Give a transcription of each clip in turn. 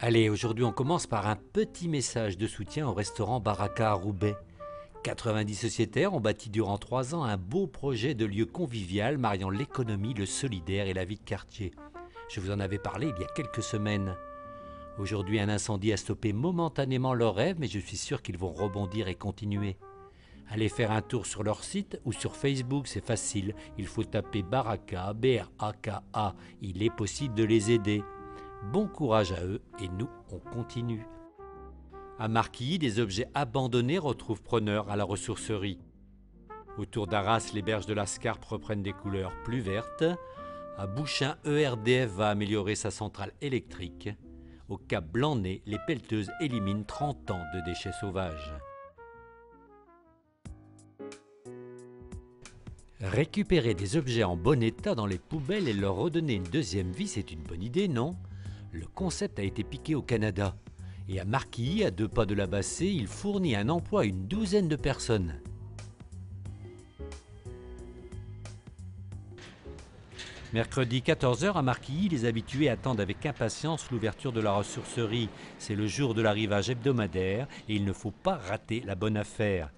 Allez, aujourd'hui on commence par un petit message de soutien au restaurant Baraka à Roubaix. 90 sociétaires ont bâti durant 3 ans un beau projet de lieu convivial mariant l'économie, le solidaire et la vie de quartier. Je vous en avais parlé il y a quelques semaines. Aujourd'hui, un incendie a stoppé momentanément leurs rêves, mais je suis sûr qu'ils vont rebondir et continuer. Allez faire un tour sur leur site ou sur Facebook, c'est facile. Il faut taper Baraka, B-R-A-K-A. Il est possible de les aider. Bon courage à eux et nous, on continue. À Marquilly, des objets abandonnés retrouvent preneur à la ressourcerie. Autour d'Arras, les berges de la Scarpe reprennent des couleurs plus vertes. À Bouchain, ERDF va améliorer sa centrale électrique. Au Cap Blanc-Nez, les pelleteuses éliminent 30 ans de déchets sauvages. Récupérer des objets en bon état dans les poubelles et leur redonner une deuxième vie, c'est une bonne idée, non? Le concept a été piqué au Canada. Et à Marquilly, à 2 pas de la Bassée, il fournit un emploi à une douzaine de personnes. Mercredi 14 h à Marquilly, les habitués attendent avec impatience l'ouverture de la ressourcerie. C'est le jour de l'arrivage hebdomadaire et il ne faut pas rater la bonne affaire.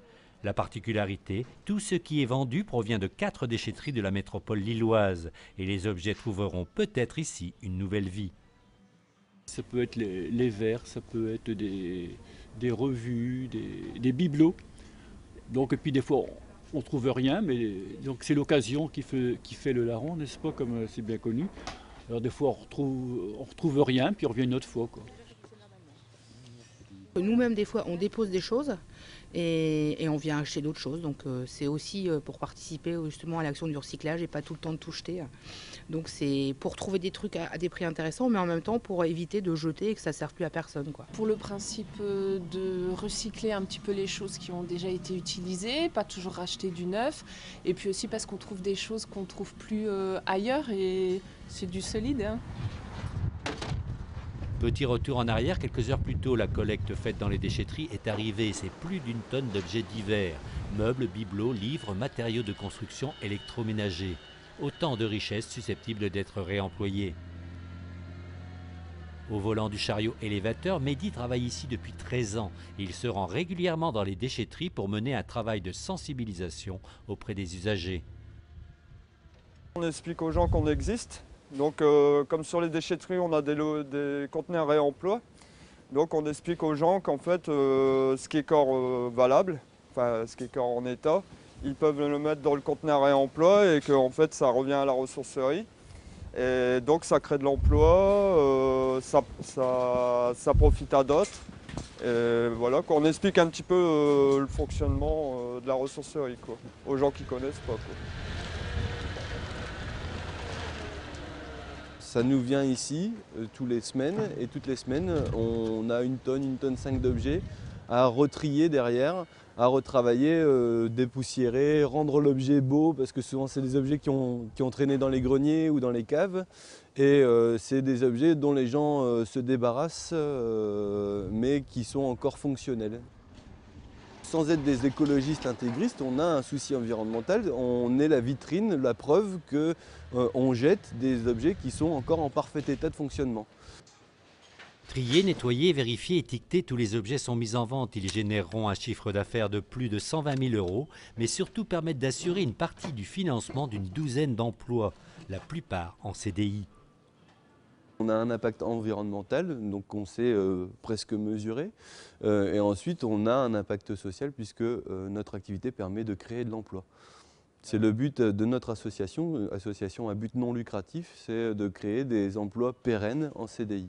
La particularité, tout ce qui est vendu provient de 4 déchetteries de la métropole lilloise et les objets trouveront peut-être ici une nouvelle vie. Ça peut être les verres, ça peut être des revues, des bibelots. Donc, et puis des fois on ne trouve rien, mais donc c'est l'occasion qui fait le larron, n'est-ce pas, comme c'est bien connu. Alors des fois on retrouve rien, puis on revient une autre fois, quoi. Nous-mêmes, des fois, on dépose des choses et on vient acheter d'autres choses. Donc, c'est aussi pour participer justement à l'action du recyclage et pas tout le temps de tout jeter. Donc, c'est pour trouver des trucs à des prix intéressants, mais en même temps pour éviter de jeter et que ça ne serve plus à personne, quoi. Pour le principe de recycler un petit peu les choses qui ont déjà été utilisées, pas toujours racheter du neuf. Et puis aussi parce qu'on trouve des choses qu'on ne trouve plus ailleurs et c'est du solide, hein. Petit retour en arrière, quelques heures plus tôt, la collecte faite dans les déchetteries est arrivée. C'est plus d'une tonne d'objets divers. Meubles, bibelots, livres, matériaux de construction, électroménagers. Autant de richesses susceptibles d'être réemployées. Au volant du chariot élévateur, Mehdi travaille ici depuis 13 ans. Il se rend régulièrement dans les déchetteries pour mener un travail de sensibilisation auprès des usagers. On explique aux gens qu'on existe. Donc comme sur les déchetteries, on a des conteneurs réemploi. Donc on explique aux gens qu'en fait, ce qui est encore valable, enfin ce qui est encore en état, ils peuvent le mettre dans le conteneur réemploi et que en fait ça revient à la ressourcerie. Et donc ça crée de l'emploi, ça profite à d'autres. Et voilà, on explique un petit peu le fonctionnement de la ressourcerie, quoi, aux gens qui ne connaissent pas, quoi. Ça nous vient ici tous les semaines et toutes les semaines on a une tonne 5 d'objets à retrier derrière, à retravailler, dépoussiérer, rendre l'objet beau parce que souvent c'est des objets qui ont traîné dans les greniers ou dans les caves et c'est des objets dont les gens se débarrassent mais qui sont encore fonctionnels. Sans être des écologistes intégristes, on a un souci environnemental, on est la vitrine, la preuve qu'on jette des objets qui sont encore en parfait état de fonctionnement. Trier, nettoyer, vérifier, étiqueter, tous les objets sont mis en vente. Ils généreront un chiffre d'affaires de plus de 120 000 €, mais surtout permettent d'assurer une partie du financement d'une douzaine d'emplois, la plupart en CDI. On a un impact environnemental, donc on sait presque mesurer. Et ensuite, on a un impact social puisque notre activité permet de créer de l'emploi. C'est le but de notre association, association à but non lucratif, c'est de créer des emplois pérennes en CDI.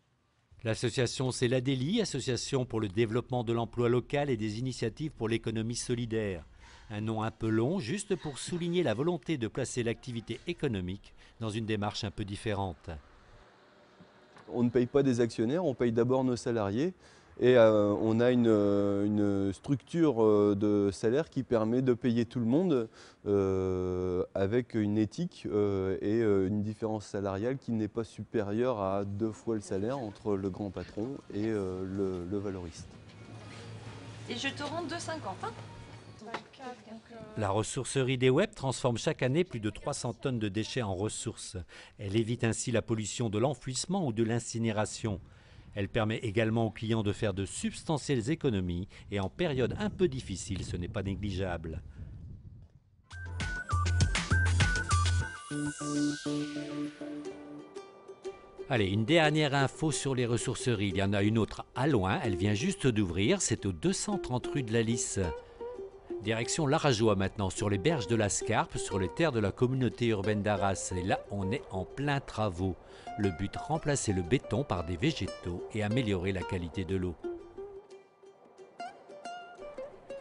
L'association c'est l'ADELI, Association pour le développement de l'emploi local et des initiatives pour l'économie solidaire. Un nom un peu long, juste pour souligner la volonté de placer l'activité économique dans une démarche un peu différente. On ne paye pas des actionnaires, on paye d'abord nos salariés et on a une structure de salaire qui permet de payer tout le monde avec une éthique et une différence salariale qui n'est pas supérieure à 2 fois le salaire entre le grand patron et le valoriste. Et je te rends 2,50 €, hein ? La ressourcerie des Web transforme chaque année plus de 300 tonnes de déchets en ressources. Elle évite ainsi la pollution de l'enfouissement ou de l'incinération. Elle permet également aux clients de faire de substantielles économies et en période un peu difficile, ce n'est pas négligeable. Allez, une dernière info sur les ressourceries. Il y en a une autre à loin, elle vient juste d'ouvrir, c'est au 230 rue de la Lys. Direction Larajoie maintenant, sur les berges de la Scarpe, sur les terres de la communauté urbaine d'Arras. Et là, on est en plein travaux. Le but, remplacer le béton par des végétaux et améliorer la qualité de l'eau.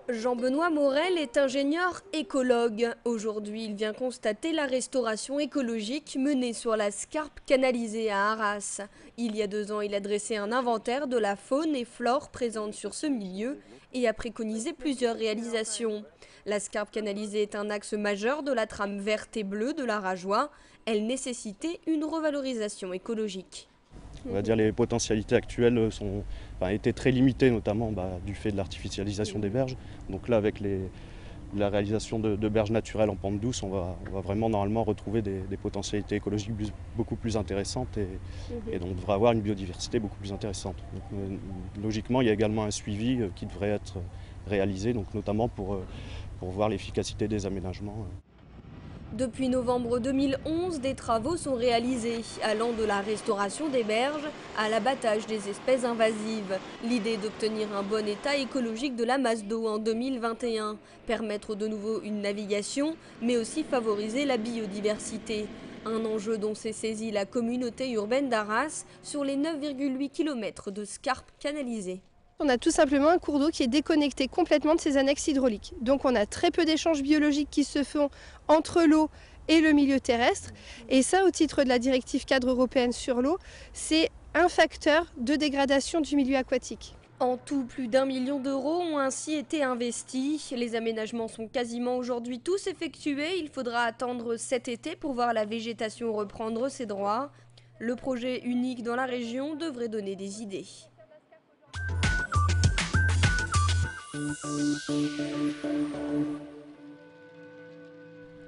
Jean-Benoît Morel est ingénieur écologue. Aujourd'hui, il vient constater la restauration écologique menée sur la Scarpe canalisée à Arras. Il y a 2 ans, il a dressé un inventaire de la faune et flore présente sur ce milieu et a préconisé plusieurs réalisations. La Scarpe canalisée est un axe majeur de la trame verte et bleue de Larajoie. Elle nécessitait une revalorisation écologique. On va dire les potentialités actuelles étaient très limitées, notamment du fait de l'artificialisation des berges. Donc là, avec la réalisation de berges naturelles en pente douce, on va vraiment normalement retrouver des potentialités écologiques beaucoup plus intéressantes et donc on devrait avoir une biodiversité beaucoup plus intéressante. Donc, logiquement, il y a également un suivi qui devrait être réalisé, donc notamment pour voir l'efficacité des aménagements. Depuis novembre 2011, des travaux sont réalisés, allant de la restauration des berges à l'abattage des espèces invasives. L'idée est d'obtenir un bon état écologique de la masse d'eau en 2021, permettre de nouveau une navigation, mais aussi favoriser la biodiversité. Un enjeu dont s'est saisie la communauté urbaine d'Arras sur les 9,8 km de Scarpe canalisée. On a tout simplement un cours d'eau qui est déconnecté complètement de ses annexes hydrauliques. Donc on a très peu d'échanges biologiques qui se font entre l'eau et le milieu terrestre. Et ça, au titre de la directive cadre européenne sur l'eau, c'est un facteur de dégradation du milieu aquatique. En tout, plus d'1 million d'euros ont ainsi été investis. Les aménagements sont quasiment aujourd'hui tous effectués. Il faudra attendre cet été pour voir la végétation reprendre ses droits. Le projet unique dans la région devrait donner des idées.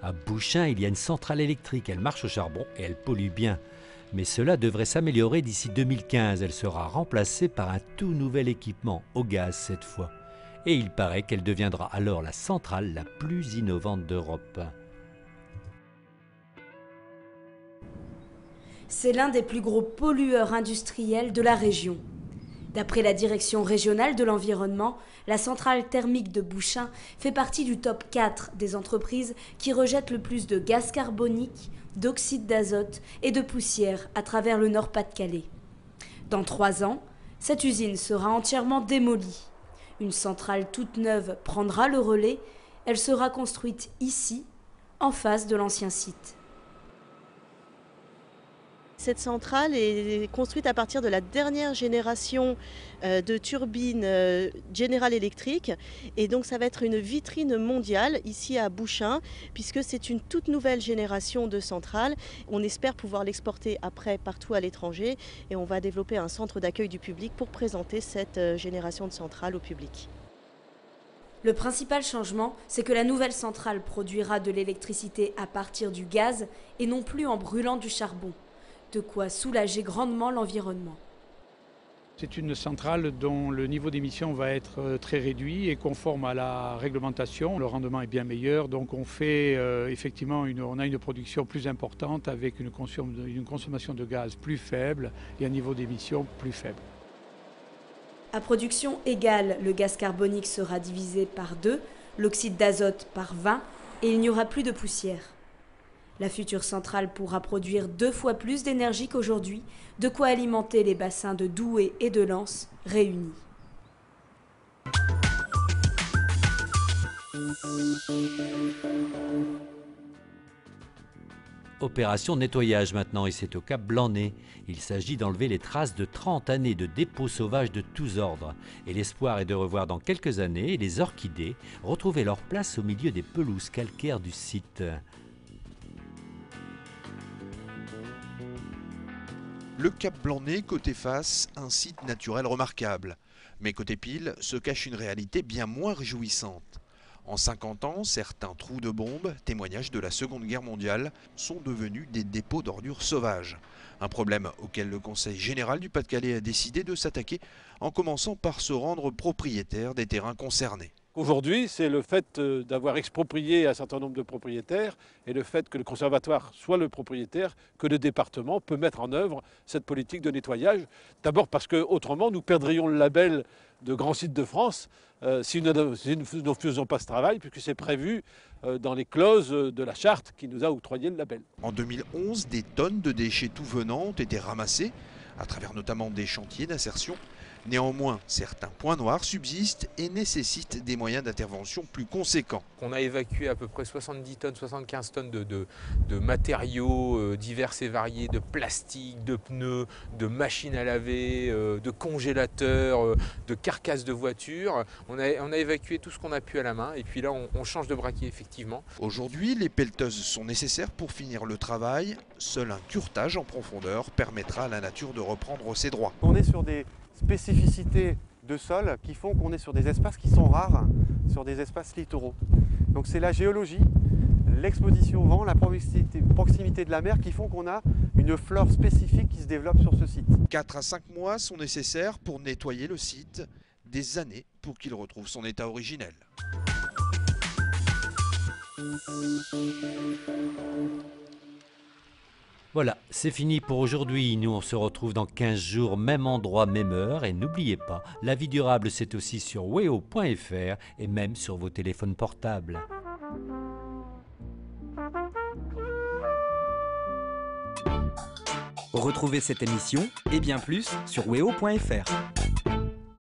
À Bouchain, il y a une centrale électrique, elle marche au charbon et elle pollue bien. Mais cela devrait s'améliorer d'ici 2015, elle sera remplacée par un tout nouvel équipement, au gaz cette fois. Et il paraît qu'elle deviendra alors la centrale la plus innovante d'Europe. C'est l'un des plus gros pollueurs industriels de la région. D'après la Direction régionale de l'environnement, la centrale thermique de Bouchain fait partie du top 4 des entreprises qui rejettent le plus de gaz carbonique, d'oxyde d'azote et de poussière à travers le Nord-Pas-de-Calais. Dans 3 ans, cette usine sera entièrement démolie. Une centrale toute neuve prendra le relais. Elle sera construite ici, en face de l'ancien site. Cette centrale est construite à partir de la dernière génération de turbines General Electric et donc ça va être une vitrine mondiale ici à Bouchain puisque c'est une toute nouvelle génération de centrales. On espère pouvoir l'exporter après partout à l'étranger et on va développer un centre d'accueil du public pour présenter cette génération de centrales au public. Le principal changement, c'est que la nouvelle centrale produira de l'électricité à partir du gaz et non plus en brûlant du charbon. De quoi soulager grandement l'environnement. C'est une centrale dont le niveau d'émission va être très réduit et conforme à la réglementation. Le rendement est bien meilleur, donc on fait effectivement on a une production plus importante avec une consommation de gaz plus faible et un niveau d'émission plus faible. À production égale, le gaz carbonique sera divisé par 2, l'oxyde d'azote par 20 et il n'y aura plus de poussière. La future centrale pourra produire 2 fois plus d'énergie qu'aujourd'hui, de quoi alimenter les bassins de Douai et de Lens réunis. Opération nettoyage maintenant et c'est au Cap Blanc-Nez. Il s'agit d'enlever les traces de 30 années de dépôts sauvages de tous ordres. Et l'espoir est de revoir dans quelques années les orchidées retrouver leur place au milieu des pelouses calcaires du site. Le Cap Blanc-Nez, côté face, un site naturel remarquable. Mais côté pile, se cache une réalité bien moins réjouissante. En 50 ans, certains trous de bombes, témoignages de la Seconde Guerre mondiale, sont devenus des dépôts d'ordures sauvages. Un problème auquel le Conseil général du Pas-de-Calais a décidé de s'attaquer en commençant par se rendre propriétaire des terrains concernés. Aujourd'hui, c'est le fait d'avoir exproprié un certain nombre de propriétaires et le fait que le conservatoire soit le propriétaire que le département peut mettre en œuvre cette politique de nettoyage. D'abord parce qu'autrement, nous perdrions le label de grands sites de France si nous ne faisons pas ce travail, puisque c'est prévu dans les clauses de la charte qui nous a octroyé le label. En 2011, des tonnes de déchets tout venant ont été ramassés, à travers notamment des chantiers d'insertion. Néanmoins, certains points noirs subsistent et nécessitent des moyens d'intervention plus conséquents. On a évacué à peu près 70 tonnes, 75 tonnes de matériaux divers et variés, de plastique, de pneus, de machines à laver, de congélateurs, de carcasses de voitures. On a évacué tout ce qu'on a pu à la main et puis là on change de braquet effectivement. Aujourd'hui, les pelleteuses sont nécessaires pour finir le travail. Seul un curetage en profondeur permettra à la nature de reprendre ses droits. On est sur des spécificités de sol qui font qu'on est sur des espaces qui sont rares, sur des espaces littoraux. Donc c'est la géologie, l'exposition au vent, la proximité de la mer qui font qu'on a une flore spécifique qui se développe sur ce site. 4 à 5 mois sont nécessaires pour nettoyer le site, des années pour qu'il retrouve son état originel. Voilà, c'est fini pour aujourd'hui. Nous, on se retrouve dans 15 jours, même endroit, même heure. Et n'oubliez pas, la vie durable, c'est aussi sur weo.fr et même sur vos téléphones portables. Retrouvez cette émission et bien plus sur weo.fr.